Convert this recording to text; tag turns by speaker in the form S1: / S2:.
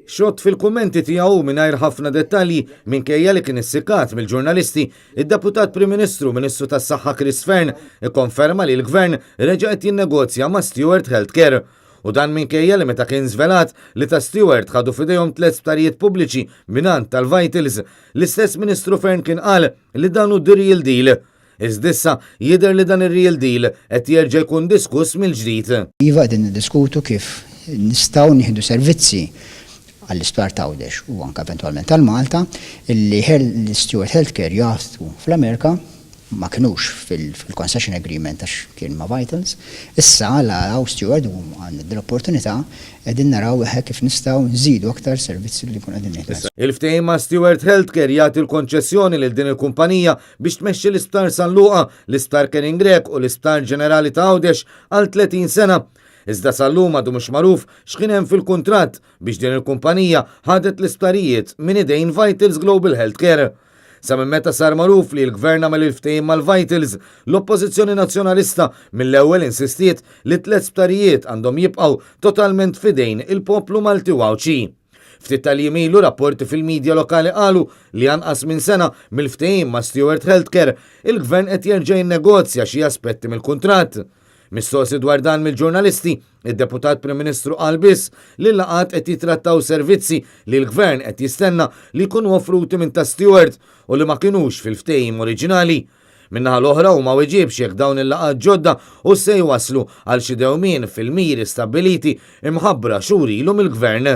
S1: Xott fil-kummenti tiegħu mingħajr ħafna dettalji minkejja li kien issikkat mill-ġurnalisti, id-Deputat Prim Ministru Ministru tas-Saħħa Chris Fearn ikkonferma li l-Gvern reġa' qed jinnegozja ma' Stewart Healthcare. U dan minkejja li meta kien żvelat li ta' Stewart ħadu f'idejhom 3 sptarijiet pubbliċi minant tal-Vitals, l-istess Ministru Fearn kien qal li dan hu the real deal. Iżdissa jidher li dan ir-real deal qed jerġa' jkun diskuss mill-ġdid.
S2: Iva qegħdin niddiskutu kif nistgħu nieħdu servizzi għall-Isptar ta' Għawdex u anke eventwalment għal-Malta illi l-Stewart Healthcare jaħdmu fl-Amerika ma kinux fil-concession agreement għax kien ma' Vitals. Issa għal Stewart u għandna l-opportunità qegħdin naraw kif nistgħu nżidu aktar servizzi li kun qegħdin nieħdu.
S1: Il-ftehim ma' Stewart Healthcare jagħti l-konċessjoni lil din il-kumpanija biex tmexxi l-Isptar San Luqa, l-Isptar Kering Grek u l-Isptar Ġenerali ta' Għawdex għal 30 sena. Iżda sal-lum għadu mhux magħruf x'kien hemm fil-kuntratt biex din il-kumpanija ħadet l-isptarijiet minn idejn Vitals Global Healthcare. Sa minn meta sar magħruf li l-Gvern għamel il-ftehim mal-Vitals, l-Oppożizzjoni Nazzjonalista mill-ewwel insistiet li 3 sptarijiet għandhom jibqgħu totalment f'idejn il-poplu Malti u Għawċi. Ftit tal-jimilu rapporti fil-medja lokali qalu li anqas minn sena mill-ftehim ma' Stewart Healthcare, il-Gvern qed jerġa' jinnegozja xi aspetti mill-kuntratt. Mistoqsi dwar dan mill-ġurnalisti, id-Deputat Prim Ministru qal biss li l-laqat qed jitrattaw servizzi li l-Gvern qed jistenna li jkunu offruti minn ta' Stewart u li ma kinux fil-ftehim oriġinali. Minnaħa l-oħra huma weġiebx jekk dawn il-laqat ġodda u se jwaslu għal xi dewmien fil-miri stabbiliti imħabbra xhur ilhom il-Gvern.